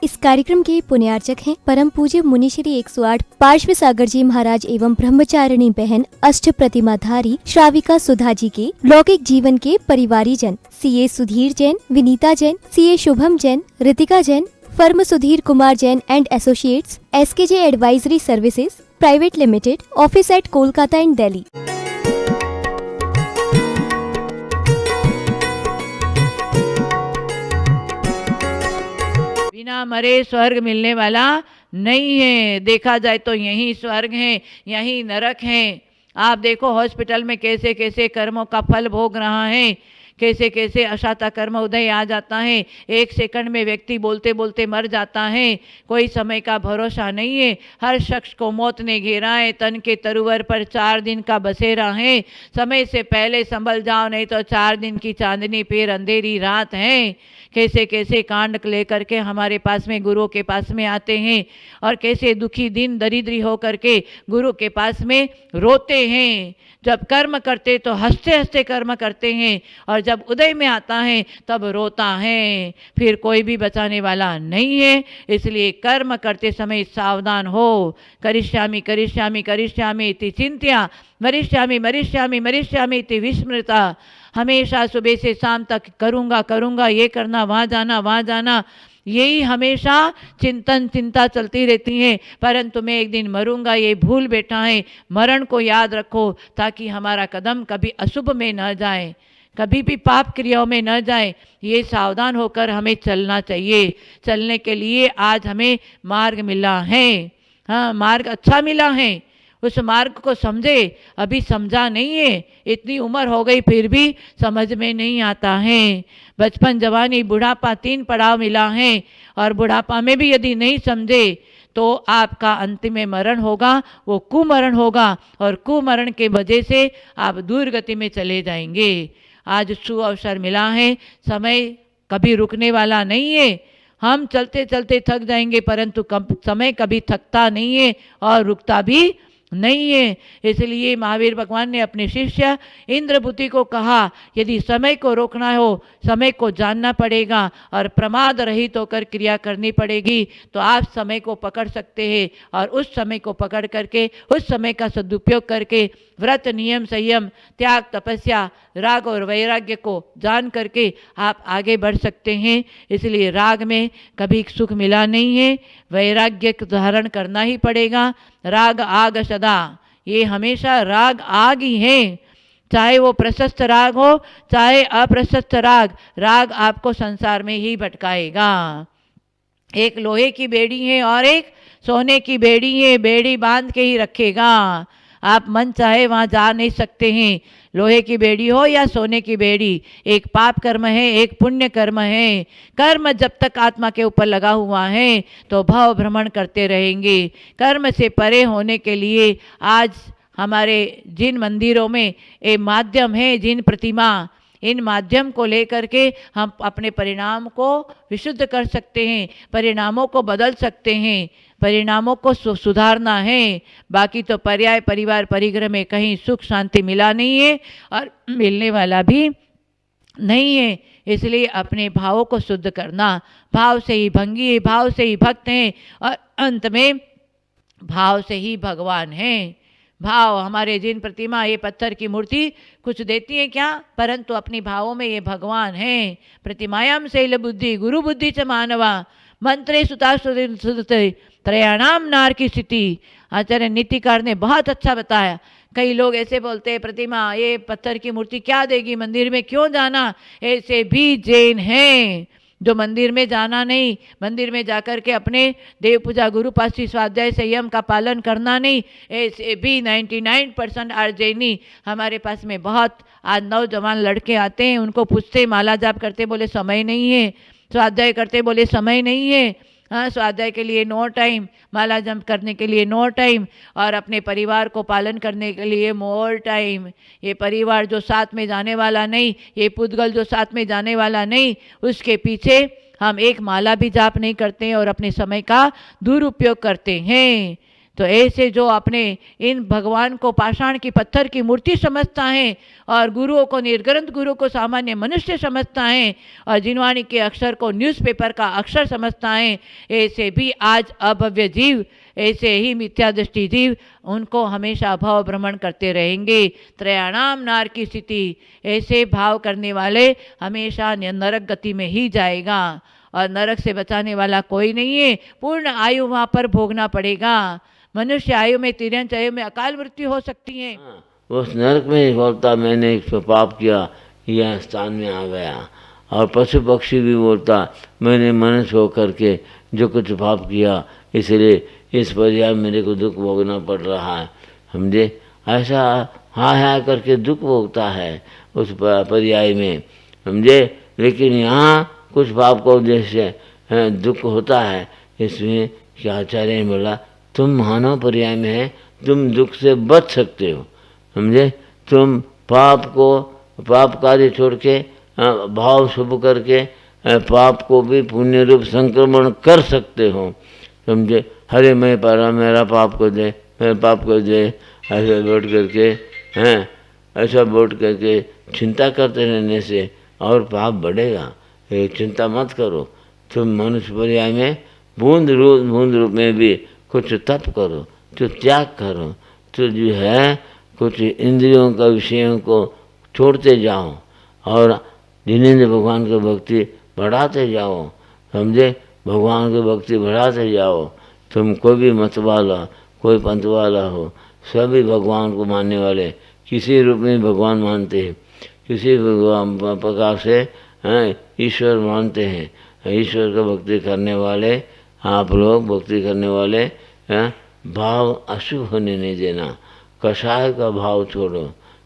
इस कार्यक्रम के पुण्यार्चक हैं परम पूज्य मुनिश्री 108 पार्श्व सागर जी महाराज एवं ब्रह्मचारिणी बहन अष्ट प्रतिमाधारी श्राविका सुधा जी के लौकिक जीवन के परिवारी जन CA Sudhir Jain, Vinita Jain, CA Shubham Jain, Ritika Jain, firm Sudhir Kumar Jain and associates, SKJ advisory services private limited, office at Kolkata and Delhi. बिना मरे स्वर्ग मिलने वाला नहीं है। देखा जाए तो यही स्वर्ग है, यही नरक है। आप देखो हॉस्पिटल में कैसे कैसे कर्मों का फल भोग रहा है, कैसे कैसे अशाता कर्म उदय आ जाता है। 1 सेकंड में व्यक्ति बोलते बोलते मर जाता है। कोई समय का भरोसा नहीं है। हर शख्स को मौत ने घेरा है। तन के तरुवर पर 4 दिन का बसेरा है। समय से पहले संभल जाओ, नहीं तो 4 दिन की चांदनी फिर अंधेरी रात है। कैसे कैसे कांड लेकर के हमारे पास में, गुरु के पास में आते हैं, और कैसे दुखी दिन दरिद्री हो करके गुरु के पास में रोते हैं। जब कर्म करते तो हंसते हंसते कर्म करते हैं, और जब उदय में आता है तब रोता है। फिर कोई भी बचाने वाला नहीं है। इसलिए कर्म करते समय सावधान हो। करिष्यामि करिष्यामि करिष्यामि इति चिंत्या, मरिष्यामि मरिष्यामि मरिष्यामि इति विस्मृता। हमेशा सुबह से शाम तक करूँगा करूँगा, ये करना, वहाँ जाना वहाँ जाना, यही हमेशा चिंता चलती रहती है। परंतु मैं एक दिन मरूंगा, ये भूल बैठा है। मरण को याद रखो ताकि हमारा कदम कभी अशुभ में न जाए, कभी भी पाप क्रियाओं में न जाए। ये सावधान होकर हमें चलना चाहिए। चलने के लिए आज हमें मार्ग मिला है। हाँ, मार्ग अच्छा मिला है। उस मार्ग को समझे। अभी समझा नहीं है, इतनी उम्र हो गई फिर भी समझ में नहीं आता है। बचपन, जवानी, बुढ़ापा, 3 पड़ाव मिला है, और बुढ़ापा में भी यदि नहीं समझे तो आपका अंतिम में मरण होगा, वो कुमरण होगा, और कुमरण के वजह से आप दुर्गति में चले जाएंगे। आज सुअवसर मिला है। समय कभी रुकने वाला नहीं है। हम चलते चलते थक जाएंगे, परंतु समय कभी थकता नहीं है और रुकता भी नहीं है। इसलिए महावीर भगवान ने अपने शिष्य इंद्रभूति को कहा, यदि समय को रोकना हो, समय को जानना पड़ेगा और प्रमाद रहित होकर क्रिया करनी पड़ेगी, तो आप समय को पकड़ सकते हैं। और उस समय को पकड़ करके, उस समय का सदुपयोग करके व्रत, नियम, संयम, त्याग, तपस्या, राग और वैराग्य को जान करके आप आगे बढ़ सकते हैं। इसलिए राग में कभी सुख मिला नहीं है, वैराग्य धारण करना ही पड़ेगा। राग आग सदा, ये हमेशा राग आग ही है। चाहे वो प्रशस्त राग हो, चाहे अप्रशस्त राग, राग आपको संसार में ही भटकाएगा। एक लोहे की बेड़ी है और एक सोने की बेड़ी है। बेड़ी बांध के ही रखेगा। आप मन चाहे वहाँ जा नहीं सकते हैं। लोहे की बेड़ी हो या सोने की बेड़ी, एक पाप कर्म है, एक पुण्य कर्म है। कर्म जब तक आत्मा के ऊपर लगा हुआ है तो भव भ्रमण करते रहेंगे। कर्म से परे होने के लिए आज हमारे जिन मंदिरों में ये माध्यम है, जिन प्रतिमा, इन माध्यम को लेकर के हम अपने परिणाम को विशुद्ध कर सकते हैं, परिणामों को बदल सकते हैं, परिणामों को सुधारना है। बाकी तो पर्याय, परिवार, परिग्रह में कहीं सुख शांति मिला नहीं है और मिलने वाला भी नहीं है। इसलिए अपने भावों को शुद्ध करना। भाव से ही भंगी है, भाव से ही भक्त हैं, और अंत में भाव से ही भगवान हैं। भाव, हमारे जिन प्रतिमा, ये पत्थर की मूर्ति कुछ देती है क्या, परंतु अपनी भावों में ये भगवान हैं। प्रतिमायाम शैल बुद्धि गुरु बुद्धि च मानवा, मंत्रे सुता सुदते त्रयाणाम नार की स्थिति। आचार्य नीतिकार ने बहुत अच्छा बताया। कई लोग ऐसे बोलते हैं, प्रतिमा, ये पत्थर की मूर्ति क्या देगी, मंदिर में क्यों जाना। ऐसे भी जैन हैं जो मंदिर में जाना नहीं, मंदिर में जाकर के अपने देव पूजा, गुरु पासी, स्वाध्याय, संयम का पालन करना नहीं। ऐसे भी 99% आर जैनी हमारे पास में बहुत आज नौजवान लड़के आते हैं। उनको पूछते, माला जाप करते, बोले समय नहीं है। स्वाध्याय करते, बोले समय नहीं है। हाँ, स्वाध्याय के लिए नो टाइम, माला जप करने के लिए नो टाइम, और अपने परिवार को पालन करने के लिए मोर टाइम। ये परिवार जो साथ में जाने वाला नहीं, ये पुद्गल जो साथ में जाने वाला नहीं, उसके पीछे हम एक माला भी जाप नहीं करते हैं और अपने समय का दुरुपयोग करते हैं। तो ऐसे जो अपने इन भगवान को पाषाण की पत्थर की मूर्ति समझता है और गुरुओं को, निर्ग्रंथ गुरु को सामान्य मनुष्य समझता है और जिनवाणी के अक्षर को न्यूज़पेपर का अक्षर समझता है, ऐसे भी आज अभव्य जीव, ऐसे ही मिथ्या दृष्टि जीव उनको हमेशा भाव भ्रमण करते रहेंगे। त्रयाणाम नार की स्थिति, ऐसे भाव करने वाले हमेशा नरक गति में ही जाएगा और नरक से बचाने वाला कोई नहीं है। पूर्ण आयु वहाँ पर भोगना पड़ेगा। मनुष्य आयु में, तिरंज आयु में अकाल मृत्यु हो सकती है। उस नरक में ही बोलता मैंने एक पाप किया, यह स्थान में आ गया। और पशु पक्षी भी बोलता मैंने मनुष्य होकर के जो कुछ पाप किया, इसलिए इस पर्याय मेरे को दुख भोगना पड़ रहा है। समझे, ऐसा हाँ हाँ करके दुख भोगता है उस पर्याय में, समझे। लेकिन यहाँ कुछ पाप का उद्देश्य दुख होता है। इसमें क्या आचार्य ने बोला, तुम मानव पर्याय में है, तुम दुख से बच सकते हो, समझे। तुम पाप कार्य छोड़ के भाव शुभ करके पाप को भी पुण्य रूप संक्रमण कर सकते हो, समझे। हरे मैं पारा मेरा पाप को दे, मेरे पाप को दे, ऐसा बोट करके ऐसा बोट करके चिंता करते रहने से और पाप बढ़ेगा। ये चिंता मत करो। तुम मनुष्य पर्याय में बूंद रूप में भी कुछ तप करो, तो त्याग करो, तो जो है कुछ इंद्रियों का विषयों को छोड़ते जाओ और जिनेंद्र भगवान की भक्ति बढ़ाते जाओ, समझे। भगवान की भक्ति बढ़ाते जाओ। तुम कोई भी मत वाला, कोई पंथ वाला हो, सभी भगवान को मानने वाले किसी रूप में भगवान मानते हैं, किसी भगवान प्रकार से ईश्वर मानते हैं। ईश्वर का भक्ति करने वाले आप लोग, भक्ति करने वाले भाव अशुभ होने नहीं देना। कषाय का भाव छोड़ो,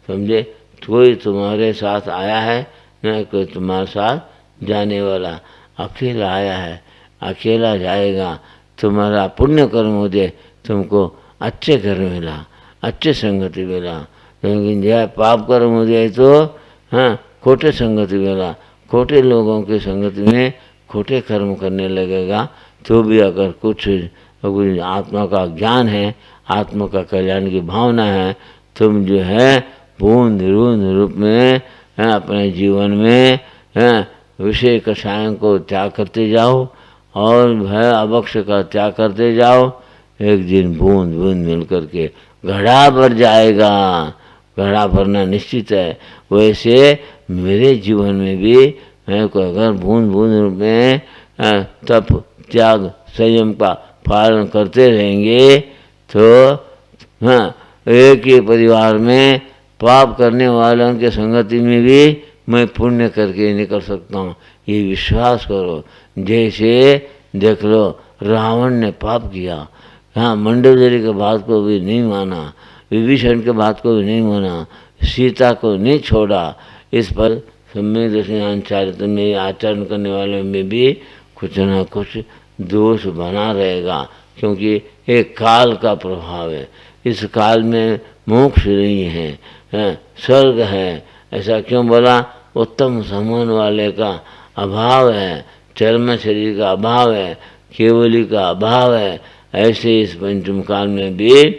समझे। कोई तुम्हारे साथ आया है, न कोई तुम्हारे साथ जाने वाला। अकेला आया है, अकेला जाएगा। तुम्हारा पुण्य कर्म हो जाए, तुमको अच्छे कर्म मिला, अच्छे संगति मिला। लेकिन जब पाप कर्म हो जाए तो खोटे संगति मिला। खोटे लोगों की संगति में खोटे कर्म करने लगेगा। तो भी अगर कुछ आत्मा का ज्ञान है, आत्मा का कल्याण की भावना है, तुम जो है बूंद रूप में अपने जीवन में विषय कषायों को त्याग करते जाओ और भय अवक्ष का त्याग करते जाओ। एक दिन बूंद मिल करके घड़ा भर जाएगा। घड़ा भरना निश्चित है। वैसे मेरे जीवन में भी मैं को अगर बूंद रूप में तप त्याग संयम का पालन करते रहेंगे तो एक ही परिवार में पाप करने वालों के संगति में भी मैं पुण्य करके निकल सकता हूँ, ये विश्वास करो। जैसे देख लो, रावण ने पाप किया, मंडोदरी के बात को भी नहीं माना, विभीषण के बात को भी नहीं माना, सीता को नहीं छोड़ा। इस पर सम्यक दर्शन में आचरण करने वालों में भी कुछ न कुछ दोष बना रहेगा, क्योंकि एक काल का प्रभाव है। इस काल में मोक्ष नहीं है, स्वर्ग है। ऐसा क्यों बोला? उत्तम समान वाले का अभाव है, चर्म शरीर का अभाव है, केवली का अभाव है। ऐसे इस पंचम काल में भी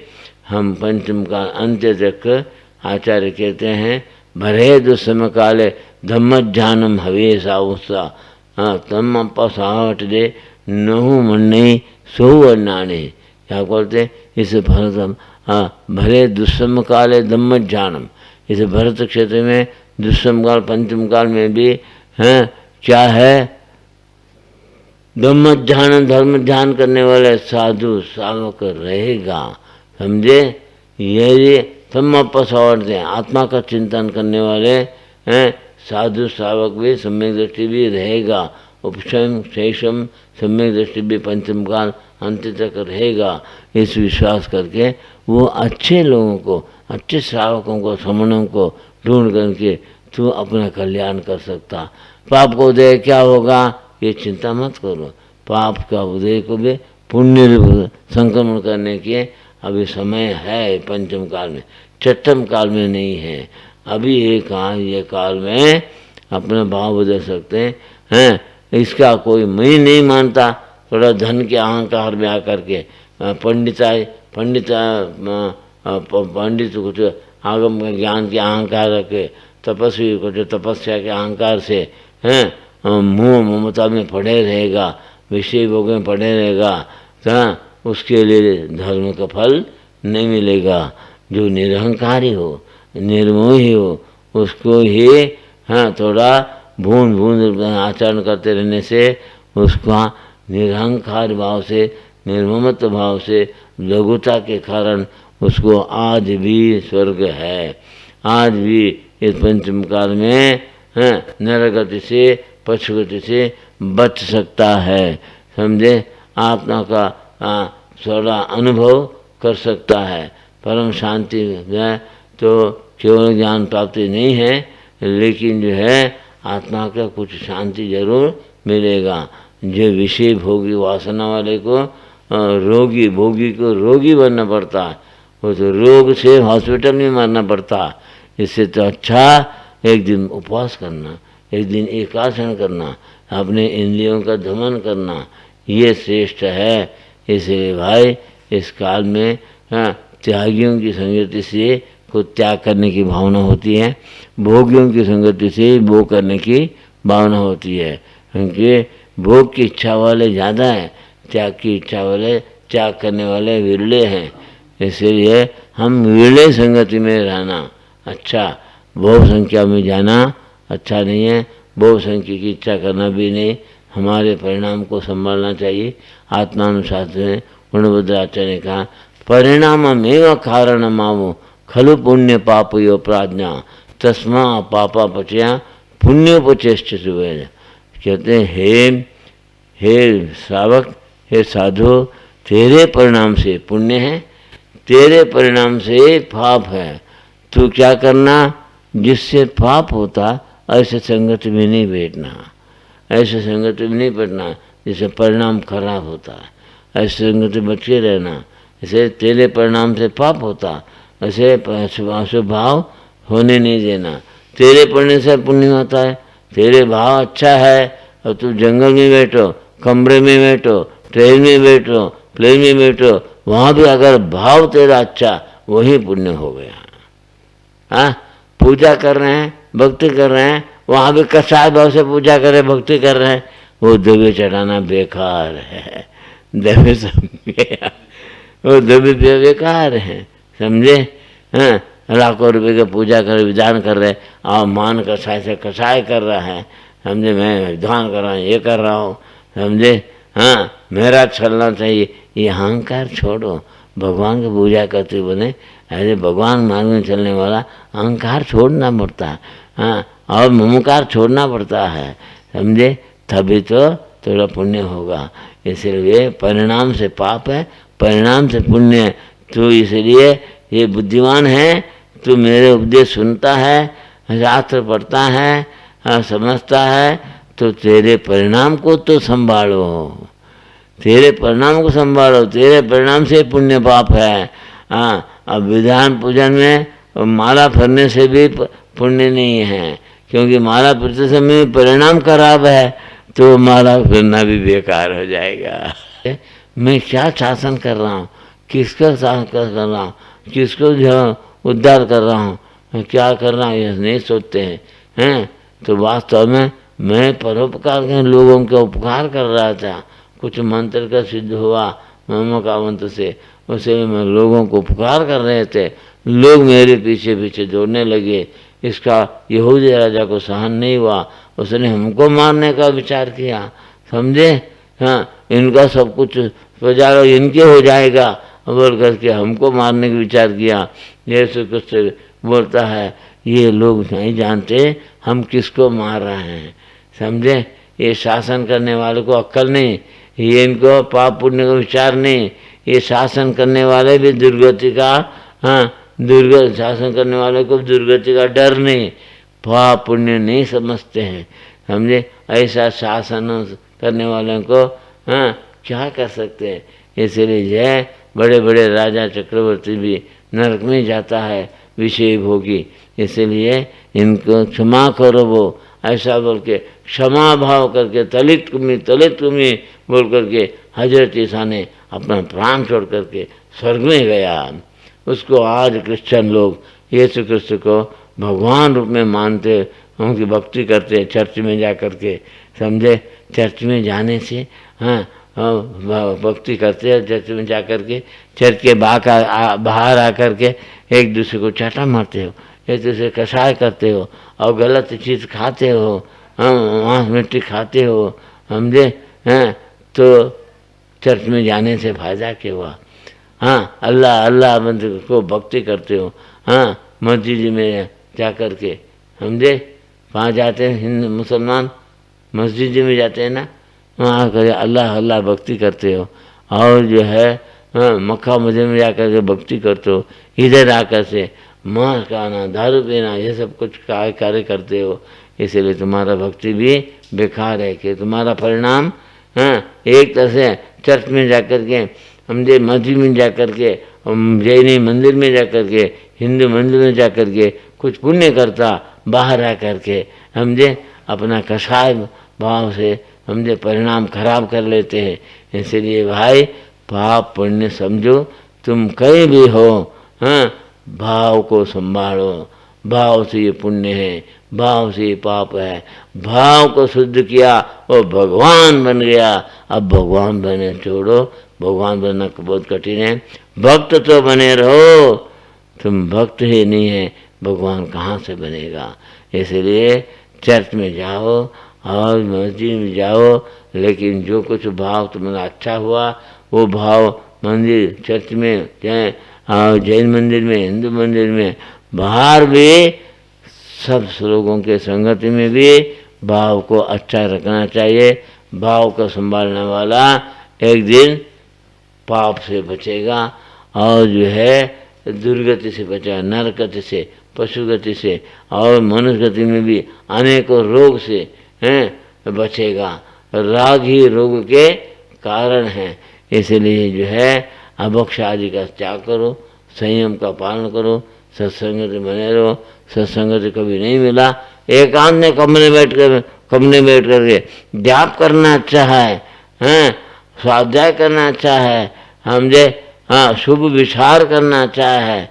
हम पंचम काल अंत्य तक आचार्य कहते हैं, भरे दुस्सम काले धम्मज्ञानम हवेशा उत्साह तम पसावट दे नहु मन्ने सोहु अन्नाने। क्या बोलते? इस भरत भरे दुस्सम काले धम्मज्ञानम, इस भरत क्षेत्र में दुस्सम काल पंचम काल में भी क्या है? धम्मज्ञान, धर्म ध्यान करने वाले साधु सावक रहेगा, समझे। ये तम पसावट दे, आत्मा का चिंतन करने वाले साधु सावक भी सम्यक दृष्टि भी रहेगा। उपशम शेषम सम्यक दृष्टि भी पंचम काल अंत तक रहेगा। इस विश्वास करके वो अच्छे लोगों को, अच्छे श्रावकों को, श्रमणों को ढूंढ करके तू अपना कल्याण कर सकता। पाप को उदय क्या होगा ये चिंता मत करो। पाप का उदय को भी पुण्य संक्रमण करने के अभी समय है पंचम काल में, छठम काल में नहीं है। अभी ये काल में अपना भाव बदल सकते हैं। इसका कोई मैं नहीं मानता। थोड़ा धन के अहंकार में आकर के पंडिताई पंडित कुछ आगम का ज्ञान के अहंकार रखे, तपस्वी कुछ तपस्या के अहंकार से मुँह ममता में पड़े रहेगा, विषय भोग में पड़े रहेगा, तो उसके लिए धर्म का फल नहीं मिलेगा। जो निरहंकारी हो, निर्मोही हो, उसको ही थोड़ा बूंद बूंद आचरण करते रहने से उसका निरहंकार भाव से, निर्ममत भाव से, लघुता के कारण उसको आज भी स्वर्ग है, आज भी इस पंचम काल में नरगति से, पशुगति से बच सकता है। समझे, आत्मा का थोड़ा अनुभव कर सकता है। परम शांति है तो केवल ज्ञान प्राप्ति नहीं है, लेकिन जो है आत्मा का कुछ शांति जरूर मिलेगा। जो विषय भोगी वासना वाले को रोगी, भोगी को रोगी बनना पड़ता है, वो तो रोग से हॉस्पिटल में मरना पड़ता है। इससे तो अच्छा एक दिन उपवास करना, एक दिन एकासन करना, अपने इंद्रियों का दमन करना, ये श्रेष्ठ है। इसलिए भाई इस काल में त्यागियों की संगति से को त्याग करने की भावना होती है, भोगियों की संगति से भोग करने की भावना होती है। क्योंकि भोग की इच्छा वाले ज़्यादा हैं, त्याग की इच्छा वाले, त्याग करने वाले विरले हैं। इसलिए हम विरले संगति में रहना अच्छा, बहु संख्या में जाना अच्छा नहीं है। बहु संख्या की इच्छा करना भी नहीं, हमारे परिणाम को संभालना चाहिए। आत्मानुशासन में गुणभद्राचार्य ने कहा, परिणाममेव कारणमावो खलु पुण्य पापयो प्राज्ञा तस्मा पापा पचया पुण्योपचेष्ट सुवेद। कहते हैं हे श्रावक, हे साधु, तेरे परिणाम से पुण्य है, तेरे परिणाम से पाप है। तू क्या करना, जिससे पाप होता ऐसे संगति में नहीं बैठना, ऐसे संगति में नहीं बैठना जिससे परिणाम खराब होता है। ऐसे संगति बच के रहना, ऐसे तेरे परिणाम से पाप होता, ऐसे अशुभ भाव होने नहीं देना। तेरे पढ़ने से पुण्य होता है, तेरे भाव अच्छा है, और तू जंगल में बैठो, कमरे में बैठो, ट्रेन में बैठो, प्लेन में बैठो, वहाँ भी अगर भाव तेरा अच्छा, वही पुण्य हो गया। पूजा कर रहे हैं, भक्ति कर रहे हैं, वहाँ भी कसाय भाव से पूजा कर रहे, भक्ति कर रहे हैं, वो दबे चढ़ाना बेकार है। दबे समझे, वो दबे बेकार है, समझे। लाखों रुपए की पूजा कर, विधान कर रहे, और मान कसाय से कसाय कर रहा है, समझे। मैं विधान कर रहा हूँ, ये कर रहा हूँ, समझे। मेरा चलना चाहिए, ये अहंकार छोड़ो। भगवान की पूजा करते बने, ऐसे भगवान मार्ग में चलने वाला अहंकार छोड़ना पड़ता है, और ममकार छोड़ना पड़ता है, समझे। तभी तो थोड़ा पुण्य होगा। इसलिए परिणाम से पाप है, परिणाम से पुण्य है। तो इसलिए ये बुद्धिमान है, तू मेरे उपदेश सुनता है, शास्त्र पढ़ता है, समझता है, तो तेरे परिणाम को तो संभालो, तेरे परिणाम को संभालो। तेरे परिणाम से पुण्य पाप है। अब विधान पूजन में माला फिरने से भी पुण्य नहीं है, क्योंकि माला फिरते समय परिणाम खराब है, तो माला फिरना भी बेकार हो जाएगा। मैं क्या शासन कर रहा हूँ, किसका शासन कर रहा हूँ, किसको जो उद्धार कर रहा हूँ, क्या कर रहा हूँ, ये नहीं सोचते हैं। तो वास्तव में मैं परोपकार के लोगों के उपकार कर रहा था। कुछ मंत्र का सिद्ध हुआ मम का मंत्र से, उसे मैं लोगों को उपकार कर रहे थे, लोग मेरे पीछे पीछे दौड़ने लगे। इसका यहूदी राजा को सहन नहीं हुआ, उसने हमको मारने का विचार किया, समझे। इनका सब कुछ प्रजा इनके हो जाएगा बोल करके हमको मारने का विचार किया। यीशु कुछ बोलता है, ये लोग नहीं जानते हम किसको मार रहे हैं, समझे। ये शासन करने वाले को अक्ल नहीं, ये इनको पाप पुण्य का विचार नहीं। ये शासन करने वाले भी दुर्गति का, शासन करने वाले को दुर्गति का डर नहीं, पाप पुण्य नहीं समझते हैं, समझे। ऐसा शासन करने वालों को क्या कर सकते हैं। इसलिए जय बड़े बड़े राजा चक्रवर्ती भी नरक में जाता है, विषय भोगी। इसलिए इनको क्षमा करो, वो ऐसा बोल के क्षमा भाव करके तलित कुमी बोल करके हजरत ईसा ने अपना प्राण छोड़ करके स्वर्ग में गया। उसको आज क्रिश्चियन लोग यीशु क्रिस्त को भगवान रूप में मानते, उनकी भक्ति करते चर्च में जा कर के, समझे। चर्च में जाने से भक्ति करते हैं, चर्च में जा कर के, चर्च के बाहर आकर के एक दूसरे को चाटा मारते हो, एक दूसरे कसाय करते हो और गलत चीज़ खाते हो, मांस मिट्टी खाते हो, समझे। तो चर्च में जाने से फ़ायदा क्या हुआ? अल्लाह मंदिर को भक्ति करते हो, मस्जिद में जा कर के, समझे। कहाँ जाते हैं हिंदू मुसलमान? मस्जिद में जाते हैं ना, वहाँ कर अल्लाह भक्ति करते हो। और जो है मक्का मस्जिद में जा कर के भक्ति करते हो। इधर आकर से मांस खाना, दारू पीना, ये सब कुछ कार्य करते हो। इसीलिए तुम्हारा भक्ति भी बेकार है कि तुम्हारा परिणाम एक तरह से चर्च में जा कर के, समझे, मस्जिद में जा कर के, जैनी मंदिर में जा कर के, हिंदू मंदिर में जा कर के कुछ पुण्य करता, बाहर आ कर के, समझे, अपना कसाय भाव से, समझे, परिणाम खराब कर लेते हैं। इसलिए भाई पाप पुण्य समझो, तुम कहीं भी हो, भाव को संभालो। भाव से ये पुण्य है, भाव से ये पाप है। भाव को शुद्ध किया वो भगवान बन गया। अब भगवान बने छोड़ो, भगवान बनना बहुत कठिन है। भक्त तो बने रहो, तुम भक्त ही नहीं है, भगवान कहाँ से बनेगा? इसलिए चर्च में जाओ और मस्जिद में जाओ, लेकिन जो कुछ भाव तुम्हारा अच्छा हुआ वो भाव मंदिर, चर्च में, चाहे जैन मंदिर में, हिंदू मंदिर में, बाहर भी सब लोगों के संगति में भी भाव को अच्छा रखना चाहिए। भाव को संभालने वाला एक दिन पाप से बचेगा और जो है दुर्गति से बचेगा, नरगति से, पशु गति से और मनुष्य गति में भी अनेकों रोग से बचेगा। राग ही रोग के कारण है। इसलिए जो है अभक्ष आदि का त्याग करो, संयम का पालन करो, सत्संग से बने रहो। सत्संग से कभी नहीं मिला, एकांत में कमरे में बैठ करके जाप करना अच्छा है, स्वाध्याय करना अच्छा है, समझे, शुभ विचार करना अच्छा है,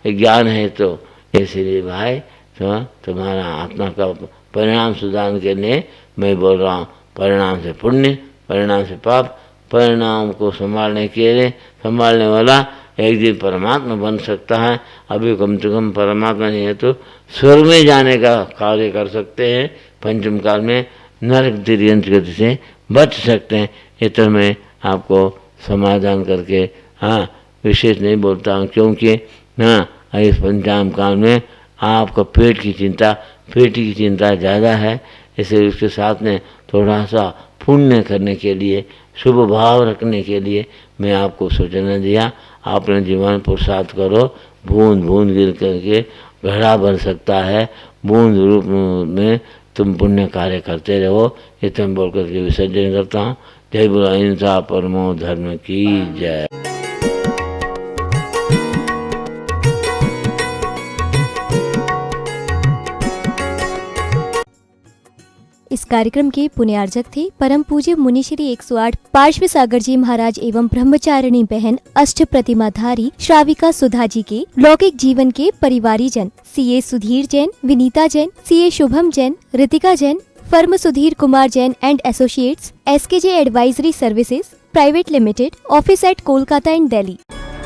ज्ञान है तो। इसलिए भाई तो तुम्हारा आत्मा का परिणाम सुधारने के लिए मैं बोल रहा हूँ। परिणाम से पुण्य, परिणाम से पाप, परिणाम को संभालने वाला एक दिन परमात्मा बन सकता है। अभी कम से कम परमात्मा नहीं है तो स्वर्ग में जाने का कार्य कर सकते हैं। पंचम काल में नरक तिर्यंत गति से बच सकते हैं। ये तो मैं आपको समाधान करके विशेष नहीं बोलता हूँ, क्योंकि इस पंचम काल में आपका पेट की चिंता ज़्यादा है। इसलिए उसके साथ में थोड़ा सा पुण्य करने के लिए, शुभ भाव रखने के लिए मैं आपको सूचना दिया। आपने जीवन पुरुषार्थ करो, बूंद बूंद गिर करके घड़ा बन सकता है। बूंद रूप में तुम पुण्य कार्य करते रहो। ये तुम बोल करके विसर्जन करता हूँ। जय बोलो अहिंसा परमो धर्म की जय। इस कार्यक्रम के पुण्यार्जक थे परम पूज्य मुनिश्री 108 पार्श्व सागर जी महाराज एवं ब्रह्मचारिणी बहन अष्ट प्रतिमाधारी श्राविका सुधा जी के लौकिक जीवन के परिवारी जन CA Sudhir Jain, Vinita Jain, CA Shubham Jain, Ritika Jain, firm Sudhir Kumar Jain and associates, SKJ advisory services private limited, office at Kolkata and Delhi.